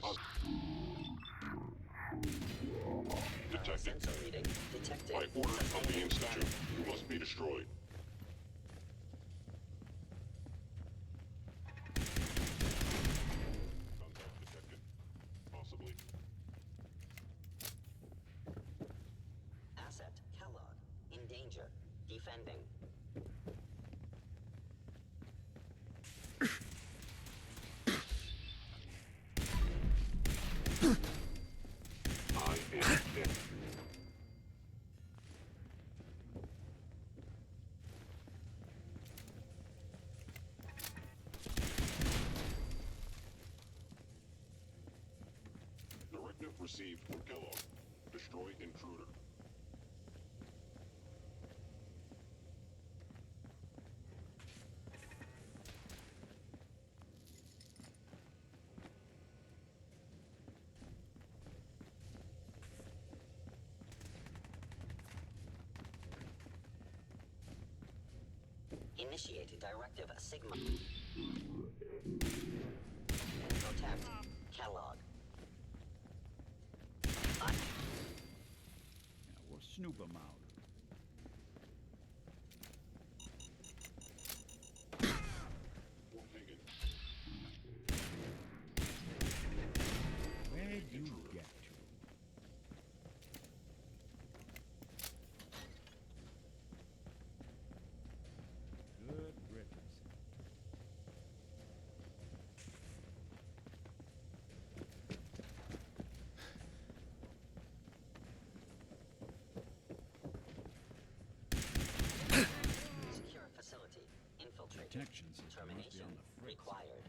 focus. Detected. Sensor reading detected. By order of the Institute, you must be destroyed. Contact detected. Possibly. Asset Kellogg in danger. Defending. I am dead. Directive received from Kellogg. Destroy intruder. Initiated directive Sigma. Protect Kellogg. Yeah, we'll snoop 'em out. Taken. Where'd you get to? Good riddance. Secure facility. Infiltrated. Detection system must be Termination on the fritz. required.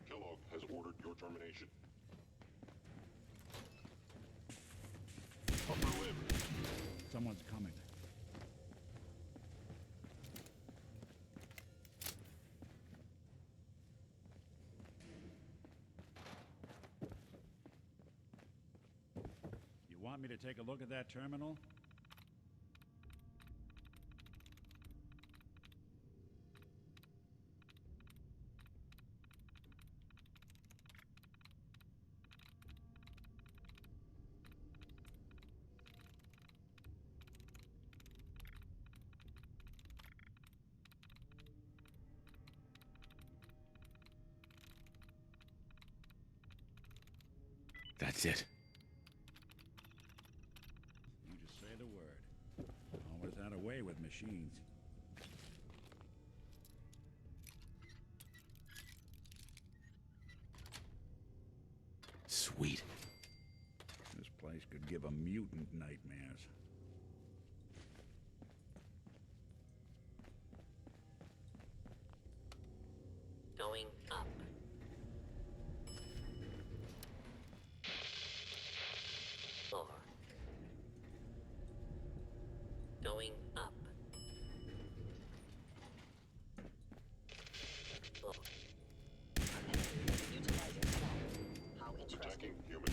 Kellogg has ordered your termination. Upper limb. Someone's coming. You want me to take a look at that terminal? That's it. You just say the word. Always had a way with machines. Sweet. This place could give a mutant nightmares. Going up. Floor. Going up. Floor. Utilizing swamp. How interesting. Attacking human.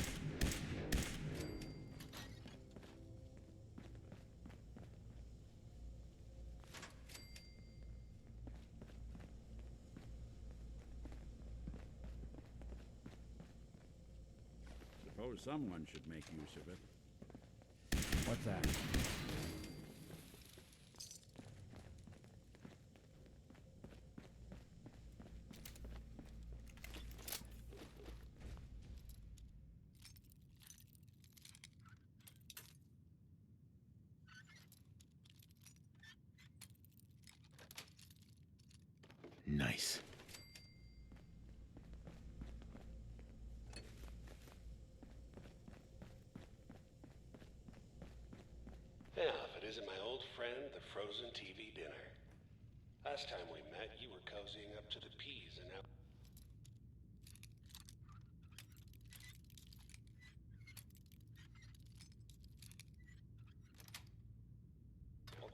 Suppose someone should make use of it. What's that? Nice. Yeah, if it isn't my old friend, the frozen TV dinner. Last time we met, you were cozying up to the peas, and now...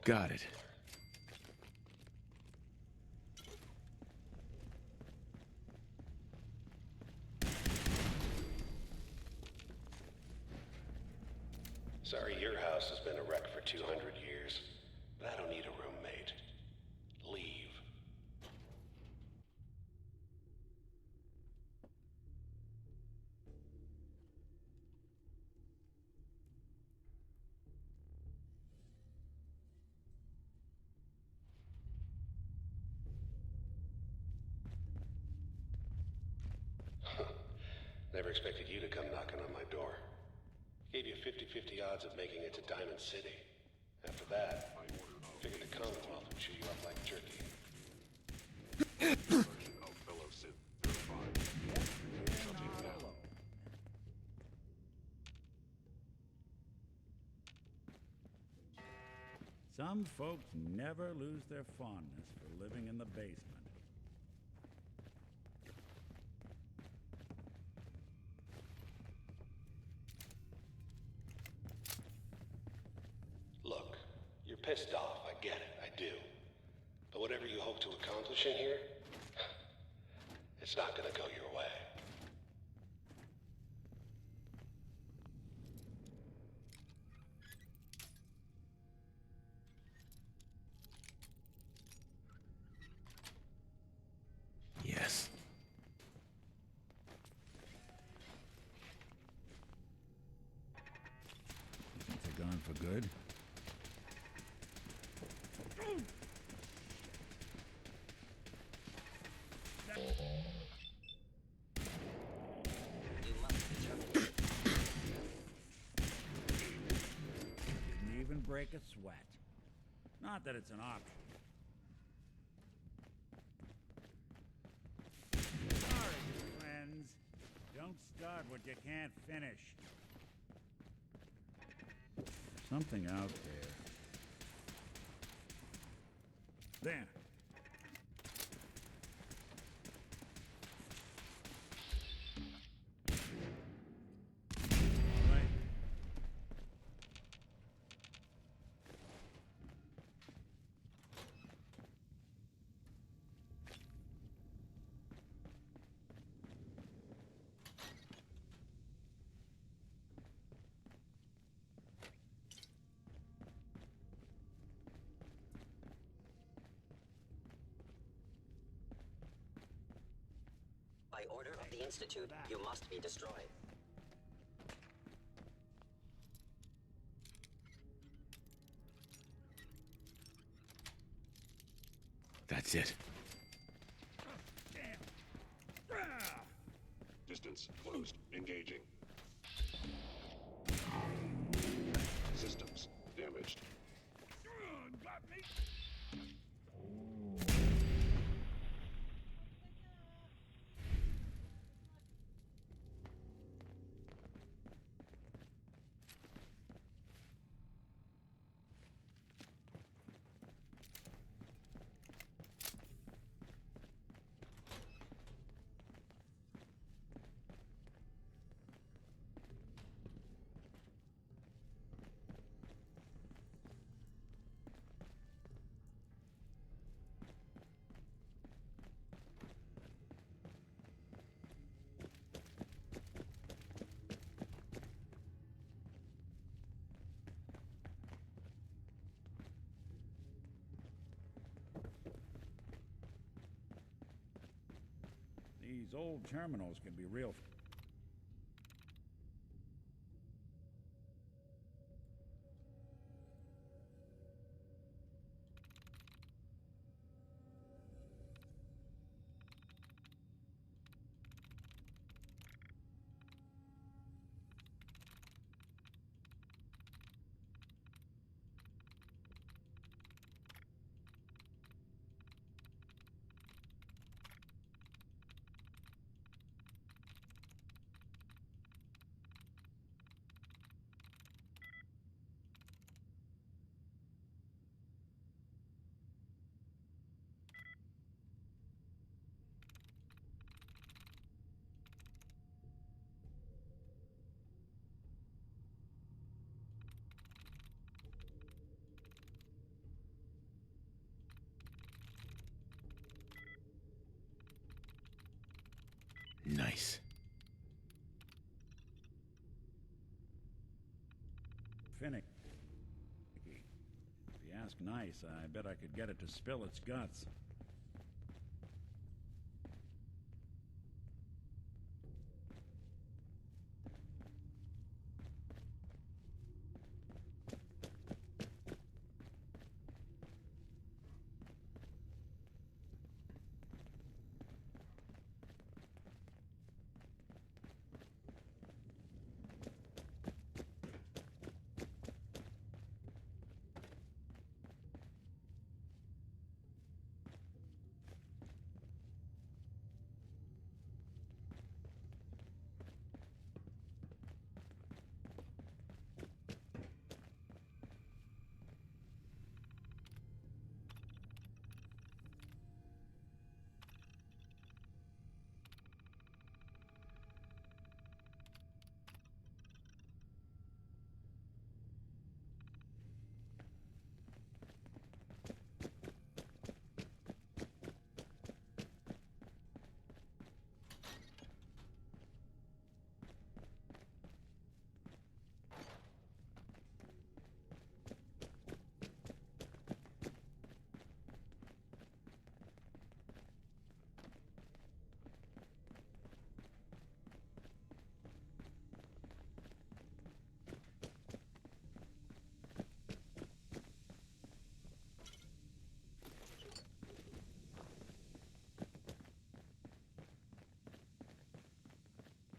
Got it. Sorry your house has been a wreck for 200 years, but I don't need a roommate. Leave. Never expected you to come knocking on my door. Gave you 50-50 odds of making it to Diamond City. After that, figured the Commonwealth would chew you up like jerky. Version of fellow Sith verified. Shutting down. Some folks never lose their fondness for living in the basement. Look, you're pissed off, I get it, I do. But whatever you hope to accomplish in here, it's not gonna go your way. Yes. Think they're gone for good? You must be terminated. Didn't even break a sweat. Not that it's an option. Sorry, friends. Don't start what you can't finish. Something out there. There. All right. By order of the Institute, you must be destroyed. That's it. Distance closed. Engaging. Systems damaged. Got me. These old terminals can be real. finicky. If you ask nice, I bet I could get it to spill its guts.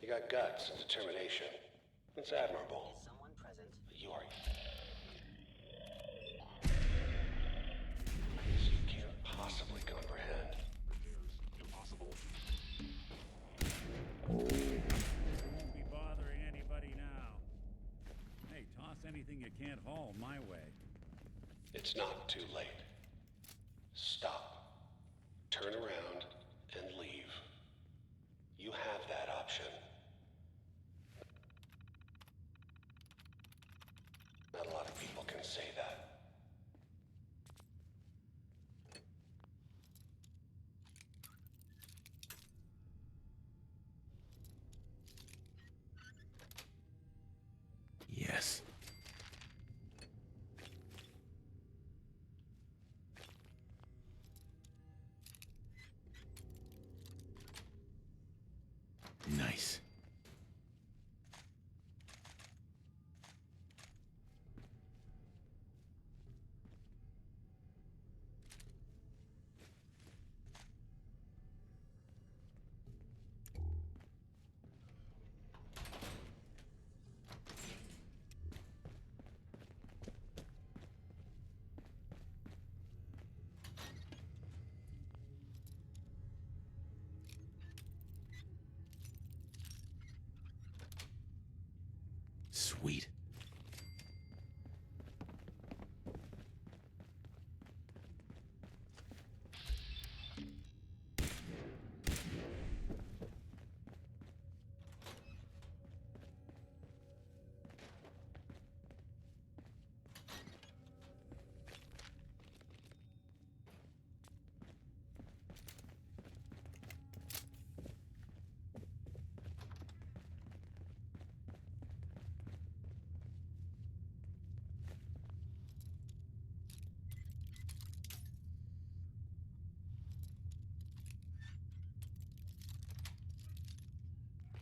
You got guts and determination. It's admirable. Is someone present? You are... Things you can't possibly comprehend. Impossible. Won't be bothering anybody now. Hey, toss anything you can't haul my way. It's not too late. Stop. Turn around and leave. You have that option. Not a lot of people can say that. Yes. Nice. Sweet.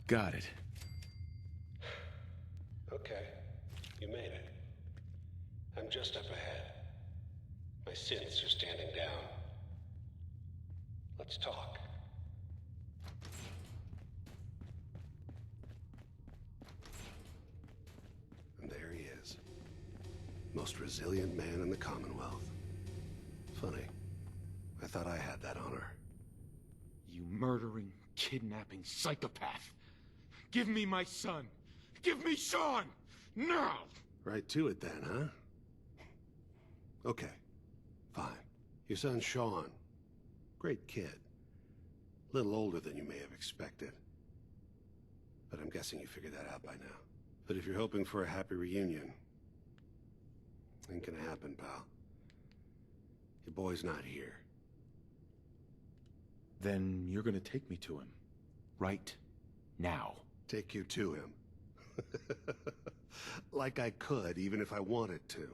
Got it. Okay. You made it. I'm just up ahead. My synths are standing down. Let's talk. And there he is. Most resilient man in the Commonwealth. Funny. I thought I had that honor. You murdering, kidnapping psychopath! Give me my son! Give me Sean! Now! Right to it then, huh? Okay. Fine. Your son Sean. Great kid. Little older than you may have expected. But I'm guessing you figured that out by now. But if you're hoping for a happy reunion, ain't gonna happen, pal. Your boy's not here. Then you're gonna take me to him. Right now. Take you to him. Like I could, even if I wanted to.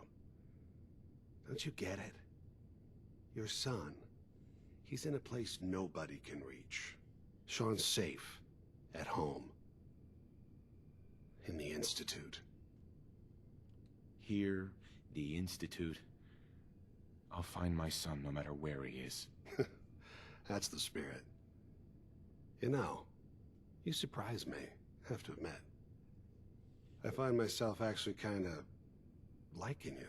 Don't you get it? Your son, he's in a place nobody can reach. Sean's safe, at home. In the Institute. Here, the Institute. I'll find my son no matter where he is. That's the spirit. You know, you surprise me, have to admit. I find myself actually kind of liking you.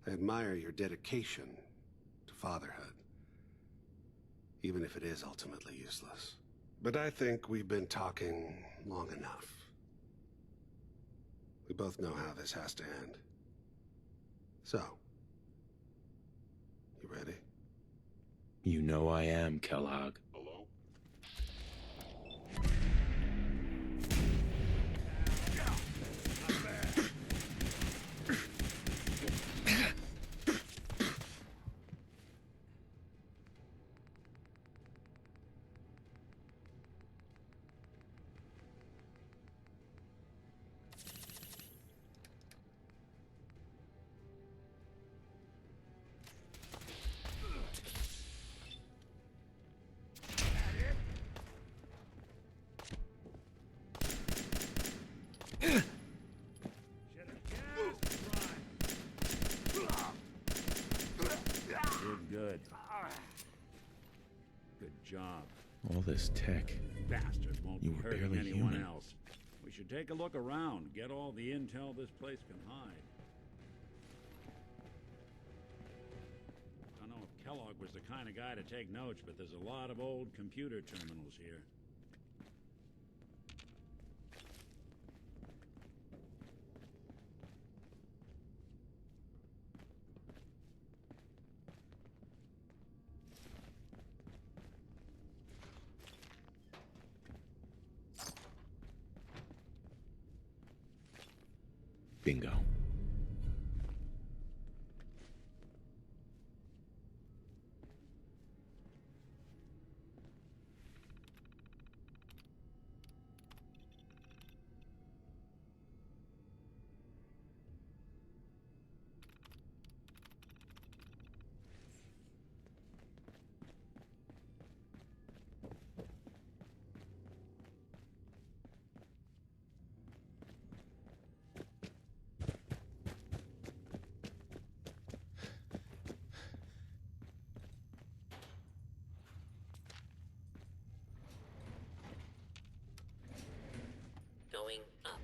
I admire your dedication to fatherhood. Even if it is ultimately useless. But I think we've been talking long enough. We both know how this has to end. So, you ready? You know I am, Kellogg. Hello? Good. Good job. All this tech. Bastards won't You be were hurting barely anyone human. else. We should take a look around, get all the intel this place can hide. I don't know if Kellogg was the kind of guy to take notes, but there's a lot of old computer terminals here. Bingo. Going up.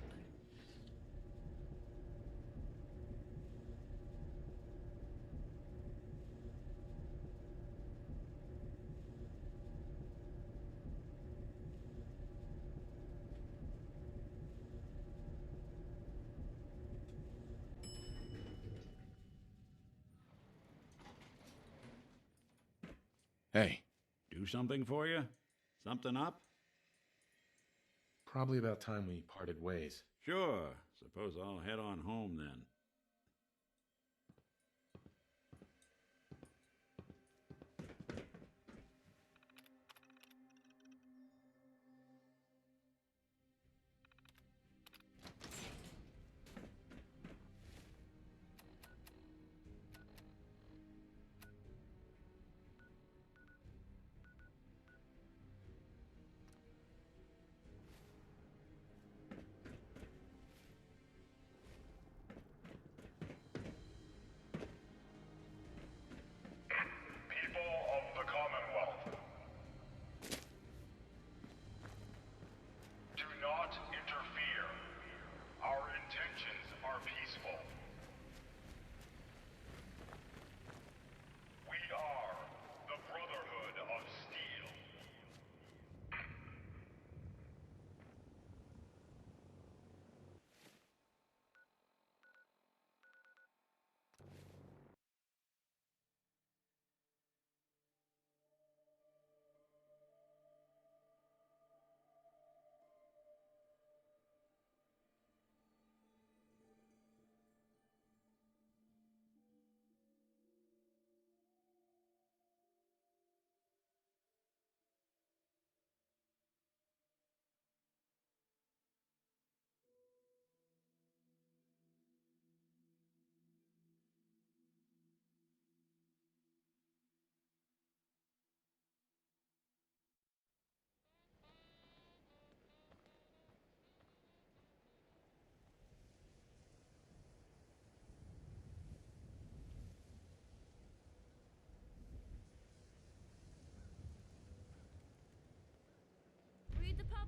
Hey, Do something for you? Something up? probably about time we parted ways. Sure. Suppose I'll head on home then.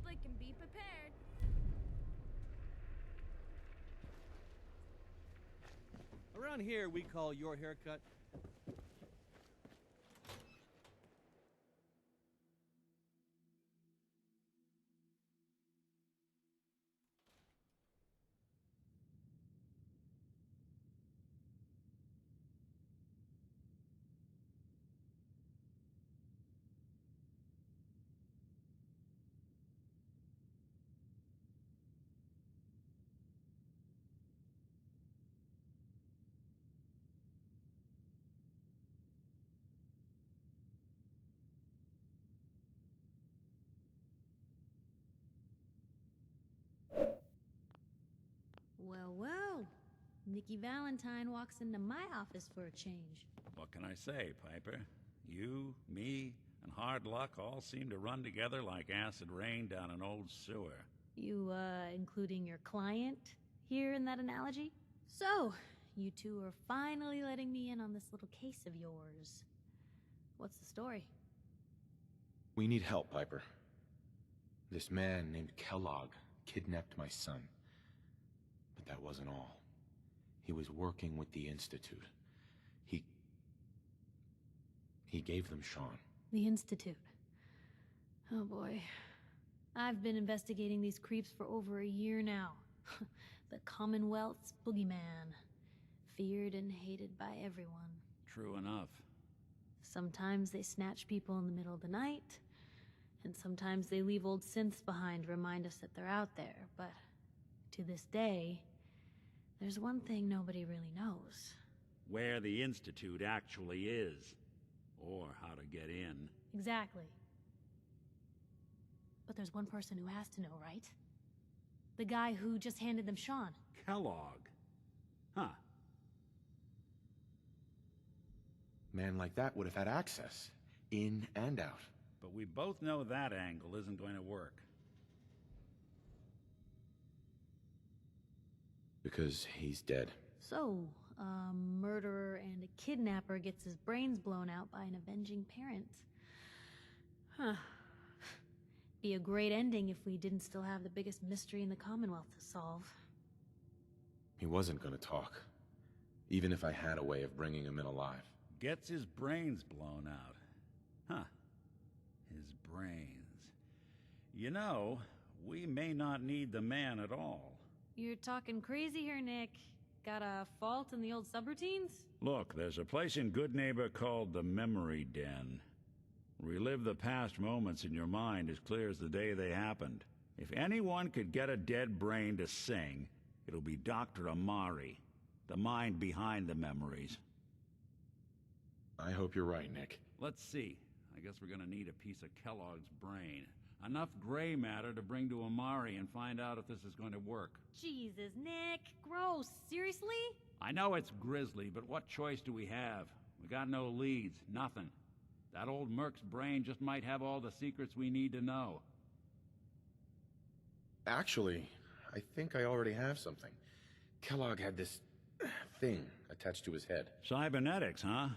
public and be prepared. Around here, we call your haircut. Well, well. Nikki Valentine walks into my office for a change. What can I say, Piper? You, me, and hard luck all seem to run together like acid rain down an old sewer. You, including your client here in that analogy? So, you two are finally letting me in on this little case of yours. What's the story? We need help, Piper. This man named Kellogg kidnapped my son. But that wasn't all. He was working with the Institute. He gave them Sean. The Institute. Oh boy. I've been investigating these creeps for over a year now. The Commonwealth's boogeyman. Feared and hated by everyone. True enough. Sometimes they snatch people in the middle of the night, and sometimes they leave old synths behind to remind us that they're out there, but to this day, there's one thing nobody really knows. Where the Institute actually is. Or how to get in. Exactly. But there's one person who has to know, right? The guy who just handed them Sean. Kellogg. Huh. Man like that would have had access, in and out. But we both know that angle isn't going to work. Because he's dead. So, a murderer and a kidnapper gets his brains blown out by an avenging parent. Huh. Be a great ending if we didn't still have the biggest mystery in the Commonwealth to solve. He wasn't gonna talk. Even if I had a way of bringing him in alive. Gets his brains blown out. Huh. His brains. You know, we may not need the man at all. You're talking crazy here, Nick. Got a fault in the old subroutines? Look, there's a place in Good Neighbor called the Memory Den. Relive the past moments in your mind as clear as the day they happened. If anyone could get a dead brain to sing, it'll be Dr. Amari, the mind behind the memories. I hope you're right, Nick. Let's see. I guess we're gonna need a piece of Kellogg's brain. Enough gray matter to bring to Amari and find out if this is going to work. Jesus, Nick. Gross. Seriously? I know it's grisly, but what choice do we have? We got no leads, nothing. That old Merc's brain just might have all the secrets we need to know. Actually, I think I already have something. Kellogg had this thing attached to his head. Cybernetics, huh?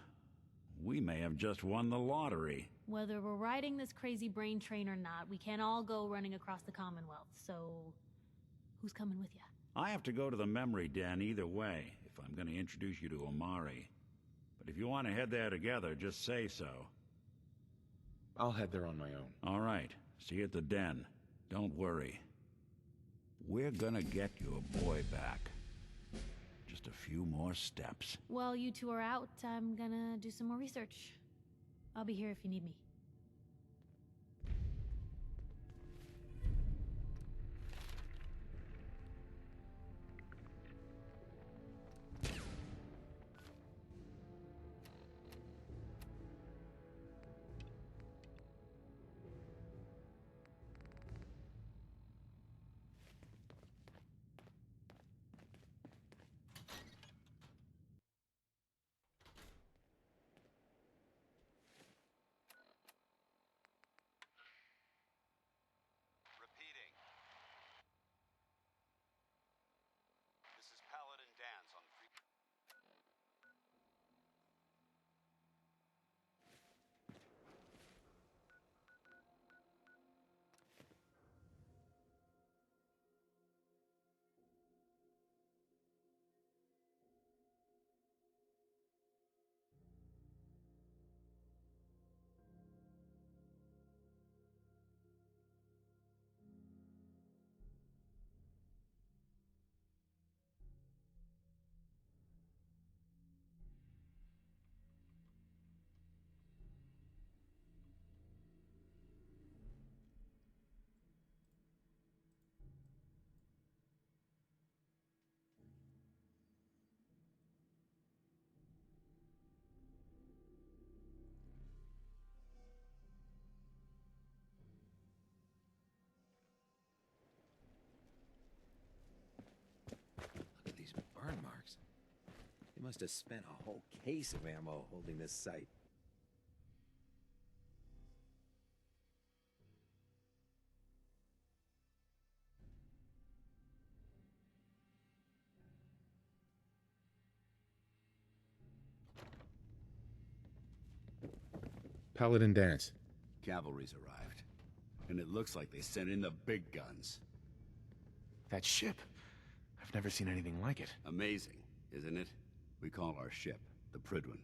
We may have just won the lottery. Whether we're riding this crazy brain train or not, we can't all go running across the Commonwealth, so... who's coming with you? I have to go to the Memory Den either way, if I'm going to introduce you to Amari. But if you want to head there together, just say so. I'll head there on my own. All right. See you at the den. Don't worry. We're gonna get your boy back. Just a few more steps. While you two are out, I'm gonna do some more research. I'll be here if you need me. Must have spent a whole case of ammo holding this site. Paladin Dance. Cavalry's arrived. And it looks like they sent in the big guns. That ship. I've never seen anything like it. Amazing, isn't it? We call our ship the Prydwen.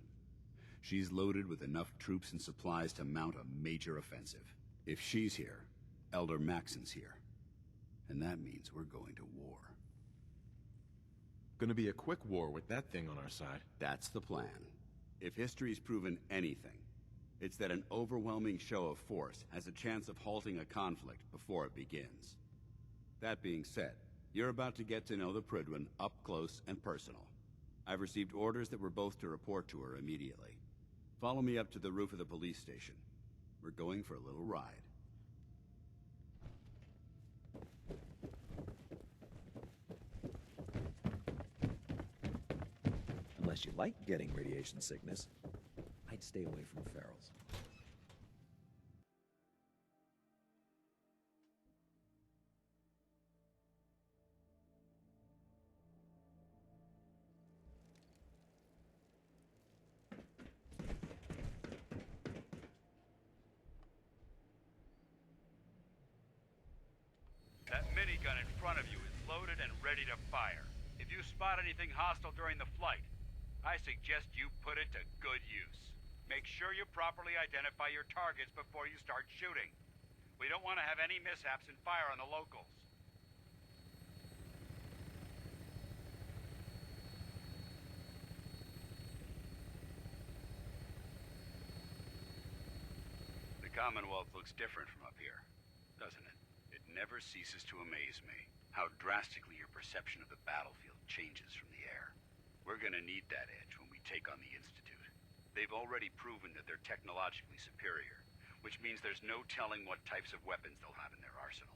She's loaded with enough troops and supplies to mount a major offensive. If she's here, Elder Maxon's here. And that means we're going to war. Gonna be a quick war with that thing on our side. That's the plan. If history's proven anything, it's that an overwhelming show of force has a chance of halting a conflict before it begins. That being said, you're about to get to know the Prydwen up close and personal. I've received orders that we're both to report to her immediately. Follow me up to the roof of the police station. We're going for a little ride. Unless you like getting radiation sickness, I'd stay away from ferals. That minigun in front of you is loaded and ready to fire. If you spot anything hostile during the flight, I suggest you put it to good use. Make sure you properly identify your targets before you start shooting. We don't want to have any mishaps and fire on the locals. The Commonwealth looks different from up here, doesn't it? It never ceases to amaze me how drastically your perception of the battlefield changes from the air. We're gonna need that edge when we take on the Institute. They've already proven that they're technologically superior, which means there's no telling what types of weapons they'll have in their arsenal.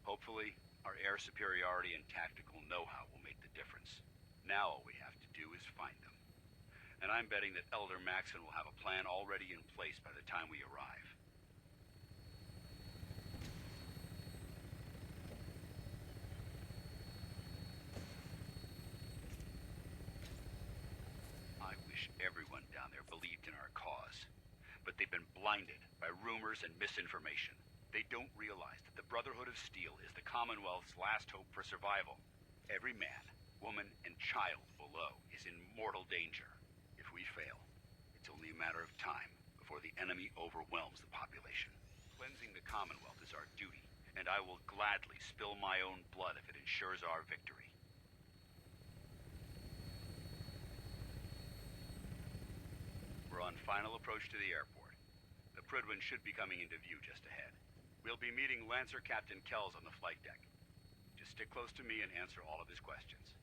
Hopefully, our air superiority and tactical know-how will make the difference. Now all we have to do is find them. And I'm betting that Elder Maxon will have a plan already in place by the time we arrive. Everyone down there believed in our cause. But they've been blinded by rumors and misinformation. They don't realize that the Brotherhood of Steel is the Commonwealth's last hope for survival. Every man, woman, and child below is in mortal danger. If we fail, it's only a matter of time before the enemy overwhelms the population. Cleansing the Commonwealth is our duty, and I will gladly spill my own blood if it ensures our victory. We're on final approach to the airport. The Prydwen should be coming into view just ahead. We'll be meeting Lancer Captain Kells on the flight deck. Just stick close to me and answer all of his questions.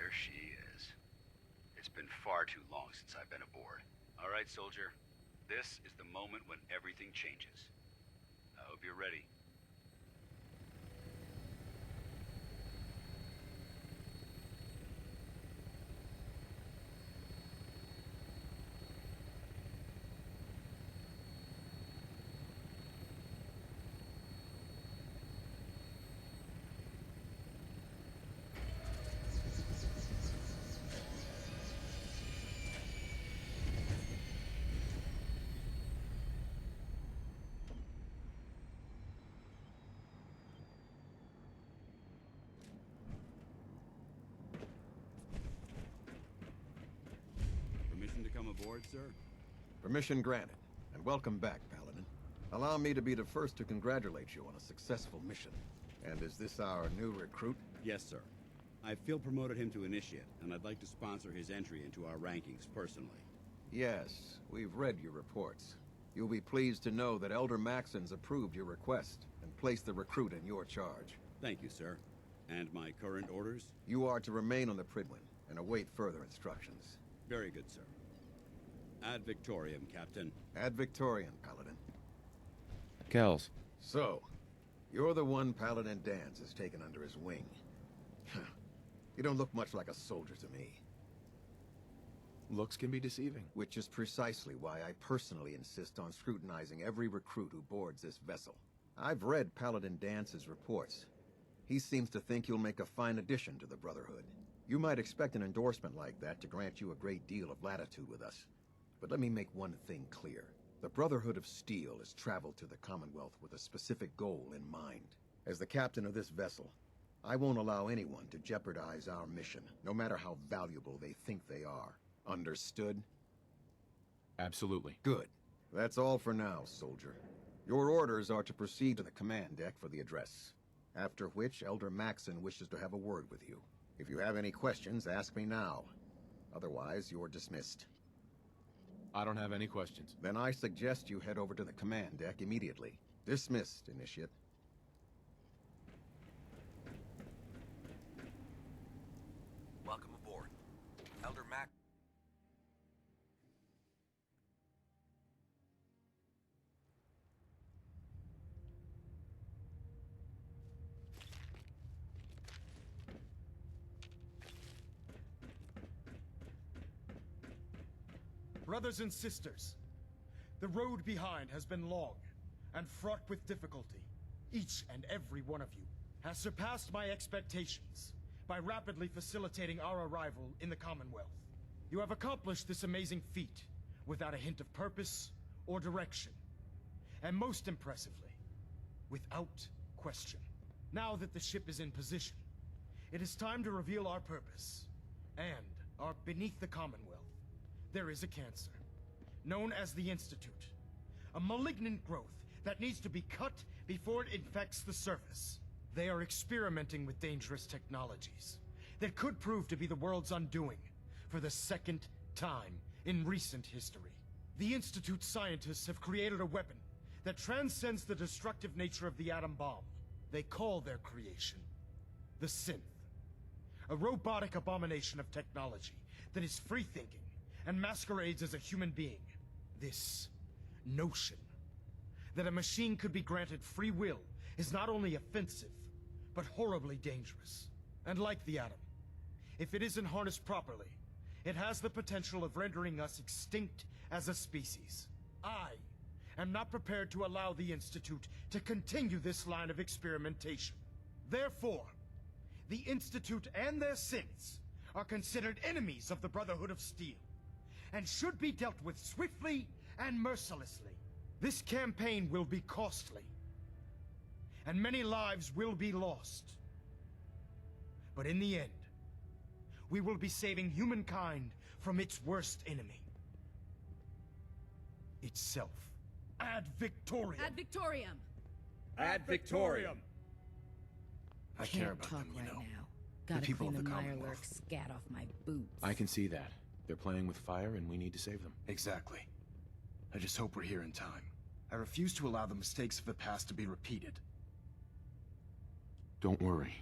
There she is. It's been far too long since I've been aboard. All right, soldier. This is the moment when everything changes. I hope you're ready. aboard, sir? Permission granted, and welcome back, Paladin. Allow me to be the first to congratulate you on a successful mission. And is this our new recruit? Yes, sir. I feel promoted him to initiate, and I'd like to sponsor his entry into our rankings personally. Yes, we've read your reports. You'll be pleased to know that Elder Maxon's approved your request and placed the recruit in your charge. Thank you, sir. And my current orders? You are to remain on the Pridwin and await further instructions. Very good, sir. Ad Victoriam, Captain. Ad Victoriam, Paladin. Kells. So, you're the one Paladin Danse has taken under his wing. You don't look much like a soldier to me. Looks can be deceiving. Which is precisely why I personally insist on scrutinizing every recruit who boards this vessel. I've read Paladin Dance's reports. He seems to think you'll make a fine addition to the Brotherhood. You might expect an endorsement like that to grant you a great deal of latitude with us. But let me make one thing clear. The Brotherhood of Steel has traveled to the Commonwealth with a specific goal in mind. As the captain of this vessel, I won't allow anyone to jeopardize our mission, no matter how valuable they think they are. Understood? Absolutely. Good. That's all for now, soldier. Your orders are to proceed to the command deck for the address. After which, Elder Maxon wishes to have a word with you. If you have any questions, ask me now. Otherwise, you're dismissed. I don't have any questions. Then I suggest you head over to the command deck immediately. Dismissed, Initiate. Welcome aboard. Elder Mac... Brothers and sisters, the road behind has been long and fraught with difficulty. Each and every one of you has surpassed my expectations by rapidly facilitating our arrival in the Commonwealth. You have accomplished this amazing feat without a hint of purpose or direction, and most impressively, without question. Now that the ship is in position, it is time to reveal our purpose, and our beneath the Commonwealth. There is a cancer, known as the Institute. A malignant growth that needs to be cut before it infects the surface. They are experimenting with dangerous technologies that could prove to be the world's undoing for the second time in recent history. The Institute scientists have created a weapon that transcends the destructive nature of the atom bomb. They call their creation the Synth. A robotic abomination of technology that is free-thinking and masquerades as a human being. This notion that a machine could be granted free will is not only offensive, but horribly dangerous. And like the atom, if it isn't harnessed properly, it has the potential of rendering us extinct as a species. I am not prepared to allow the Institute to continue this line of experimentation. Therefore, the Institute and their synths are considered enemies of the Brotherhood of Steel, and should be dealt with swiftly and mercilessly. This campaign will be costly, and many lives will be lost. But in the end, we will be saving humankind from its worst enemy. Itself. Ad Victoriam! Ad Victoriam! Ad Victoriam! I care about them, you know. Gotta people clean of the the Mirelurk Commonwealth. scat off my boots. I can see that. They're playing with fire and we need to save them. Exactly. I just hope we're here in time. I refuse to allow the mistakes of the past to be repeated. Don't worry.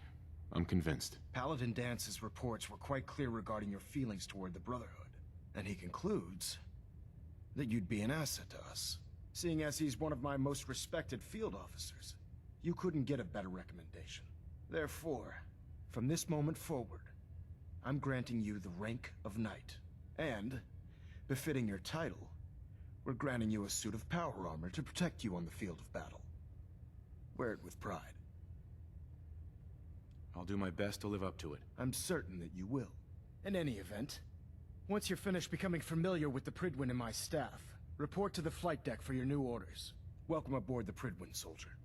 I'm convinced. Paladin Dance's reports were quite clear regarding your feelings toward the Brotherhood. And he concludes that you'd be an asset to us. Seeing as he's one of my most respected field officers, you couldn't get a better recommendation. Therefore, from this moment forward, I'm granting you the rank of Knight. And, befitting your title, we're granting you a suit of power armor to protect you on the field of battle. Wear it with pride. I'll do my best to live up to it. I'm certain that you will. In any event, once you're finished becoming familiar with the Pridwin and my staff, report to the flight deck for your new orders. Welcome aboard the Pridwin, soldier.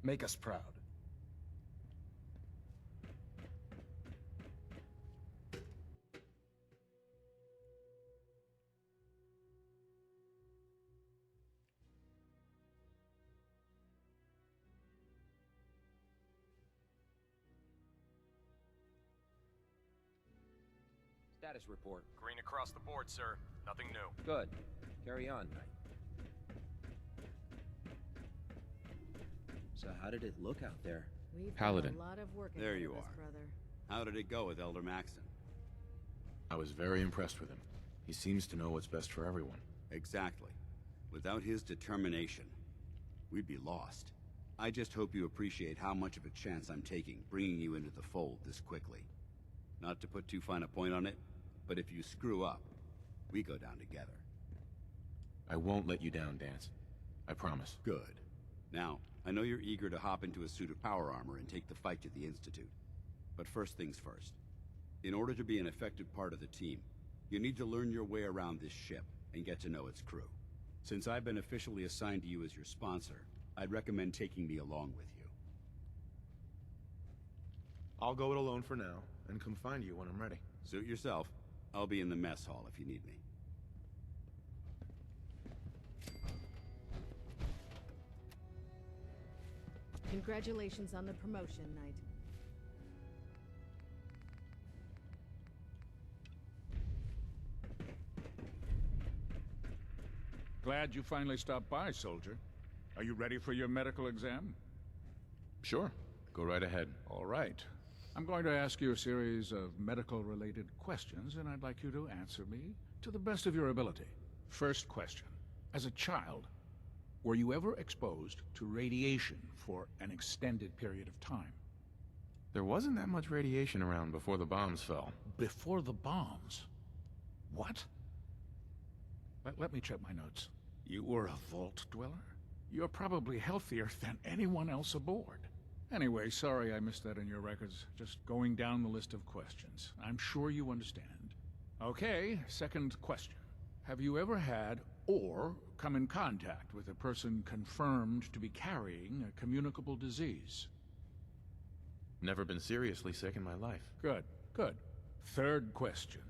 Make us proud. Status report. Green across the board, sir. Nothing new. Good. Carry on, Knight. So how did it look out there? We've Paladin. got a lot of work There ahead you of us, are. brother. How did it go with Elder Maxon? I was very impressed with him. He seems to know what's best for everyone. Exactly. Without his determination, we'd be lost. I just hope you appreciate how much of a chance I'm taking bringing you into the fold this quickly. Not to put too fine a point on it, but if you screw up, we go down together. I won't let you down, Dance. I promise. Good. Now, I know you're eager to hop into a suit of power armor and take the fight to the Institute. But first things first. In order to be an effective part of the team, you need to learn your way around this ship and get to know its crew. Since I've been officially assigned to you as your sponsor, I'd recommend taking me along with you. I'll go it alone for now, and come find you when I'm ready. Suit yourself. I'll be in the mess hall if you need me. Congratulations on the promotion, Knight. Glad you finally stopped by, soldier. Are you ready for your medical exam? Sure. Go right ahead. All right. I'm going to ask you a series of medical-related questions, and I'd like you to answer me to the best of your ability. First question. As a child, were you ever exposed to radiation for an extended period of time? There wasn't that much radiation around before the bombs fell. Before the bombs? What? Let me check my notes. You were a vault dweller? You're probably healthier than anyone else aboard. Anyway, sorry I missed that in your records. Just going down the list of questions. I'm sure you understand. Okay, second question. Have you ever had or come in contact with a person confirmed to be carrying a communicable disease? Never been seriously sick in my life. Good, good. Third question.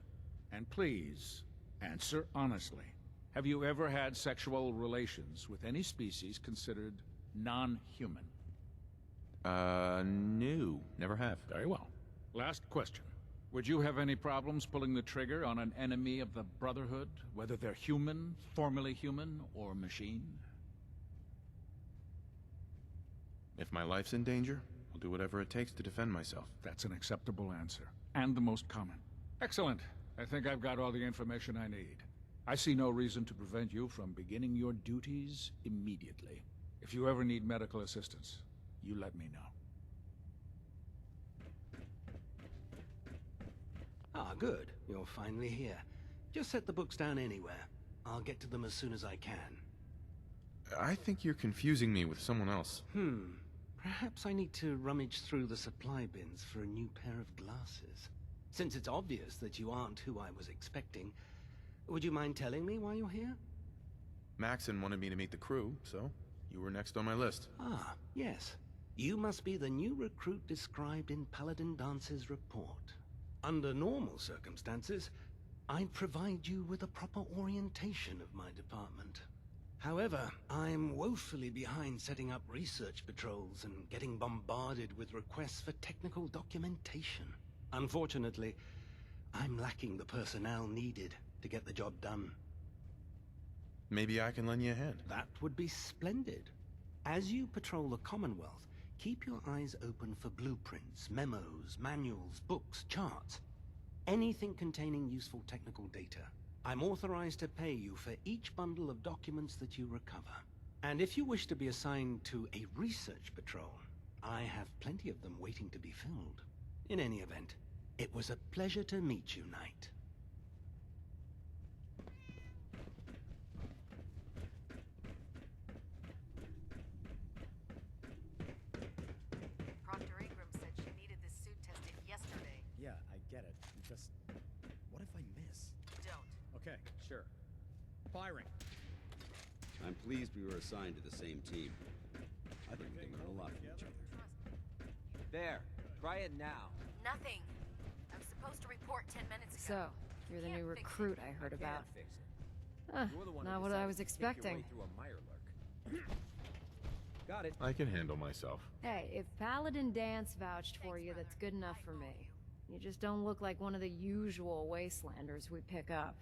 And please, answer honestly. Have you ever had sexual relations with any species considered non-human? No. Never have. Very well. Last question. Would you have any problems pulling the trigger on an enemy of the Brotherhood, whether they're human, formerly human, or machine? If my life's in danger, I'll do whatever it takes to defend myself. That's an acceptable answer, and the most common. Excellent. I think I've got all the information I need. I see no reason to prevent you from beginning your duties immediately. If you ever need medical assistance, you let me know. Ah, good. You're finally here. Just set the books down anywhere. I'll get to them as soon as I can. I think you're confusing me with someone else. Perhaps I need to rummage through the supply bins for a new pair of glasses. Since it's obvious that you aren't who I was expecting, would you mind telling me why you're here? Maxon wanted me to meet the crew, so you were next on my list. Ah, yes. You must be the new recruit described in Paladin Dance's report. Under normal circumstances, I'd provide you with a proper orientation of my department. However, I'm woefully behind setting up research patrols and getting bombarded with requests for technical documentation. Unfortunately, I'm lacking the personnel needed to get the job done. Maybe I can lend you a hand. That would be splendid. As you patrol the Commonwealth, keep your eyes open for blueprints, memos, manuals, books, charts. Anything containing useful technical data. I'm authorized to pay you for each bundle of documents that you recover. And if you wish to be assigned to a research patrol, I have plenty of them waiting to be filled. In any event, it was a pleasure to meet you, Knight. Proctor Ingram said she needed this suit tested yesterday. Yeah, I get it. Just, what if I miss? Don't. Okay, sure. Firing. I'm pleased we were assigned to the same team. I think we can learn a lot from each other. There. Try it now. Nothing. I was supposed to report 10 minutes So, ago. you're the new recruit I heard about. Fix it. You're the one who Not what I decided was to kick your way expecting. through a Mirelurk. Got it. I can handle myself. Hey, if Paladin Dance vouched for you, that's good enough for me. You just don't look like one of the usual wastelanders we pick up.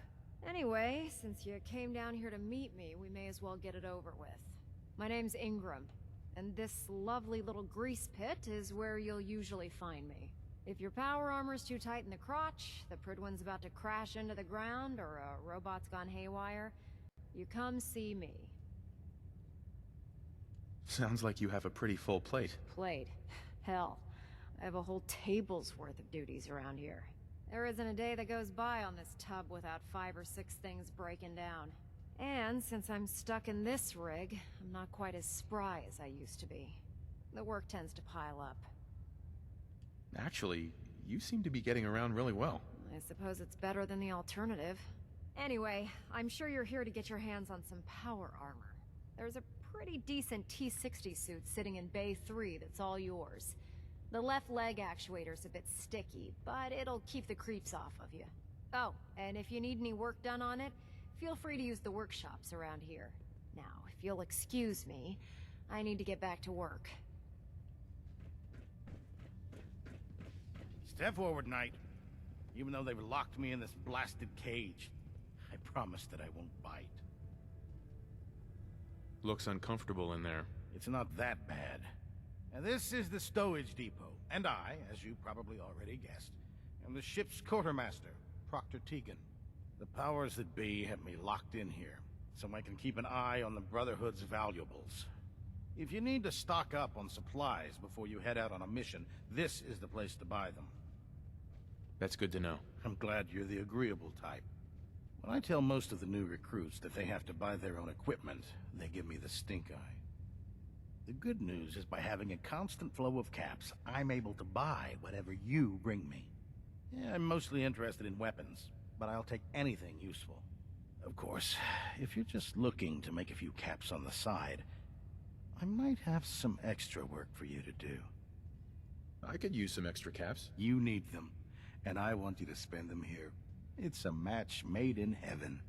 Anyway, since you came down here to meet me, we may as well get it over with. My name's Ingram, and this lovely little grease pit is where you'll usually find me. If your power armor's too tight in the crotch, the Pridwin's about to crash into the ground, or a robot's gone haywire, you come see me. Sounds like you have a pretty full plate. Plate? Hell, I have a whole table's worth of duties around here. There isn't a day that goes by on this tub without 5 or 6 things breaking down. And since I'm stuck in this rig, I'm not quite as spry as I used to be. The work tends to pile up. Actually, you seem to be getting around really well. I suppose it's better than the alternative. Anyway, I'm sure you're here to get your hands on some power armor. There's a pretty decent T-60 suit sitting in Bay 3 that's all yours. The left leg actuator's a bit sticky, but it'll keep the creeps off of you. Oh, and if you need any work done on it, feel free to use the workshops around here. Now, if you'll excuse me, I need to get back to work. Step forward, Knight. Even though they've locked me in this blasted cage, I promise that I won't bite. Looks uncomfortable in there. It's not that bad. And this is the stowage depot, and I, as you probably already guessed, am the ship's quartermaster, Proctor Tegan. The powers that be have me locked in here, so I can keep an eye on the Brotherhood's valuables. If you need to stock up on supplies before you head out on a mission, this is the place to buy them. That's good to know. I'm glad you're the agreeable type. When I tell most of the new recruits that they have to buy their own equipment, they give me the stink eye. The good news is by having a constant flow of caps, I'm able to buy whatever you bring me. Yeah, I'm mostly interested in weapons, but I'll take anything useful. Of course, if you're just looking to make a few caps on the side, I might have some extra work for you to do. I could use some extra caps. You need them, and I want you to spend them here. It's a match made in heaven.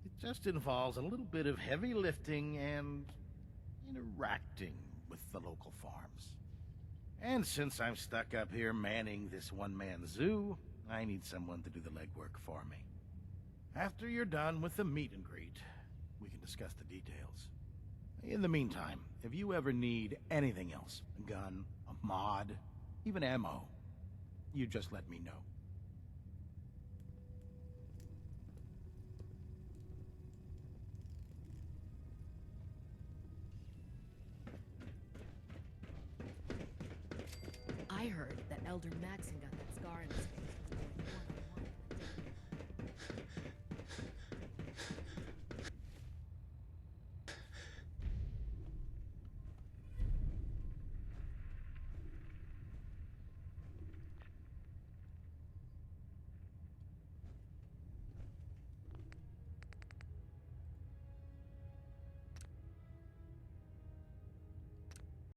It just involves a little bit of heavy lifting and interacting with the local farms. And since I'm stuck up here manning this one-man zoo, I need someone to do the legwork for me. After you're done with the meet and greet, we can discuss the details. In the meantime, if you ever need anything else, a gun, a mod, even ammo, you just let me know. I heard that Elder Maxon got that scar in his face from going to war.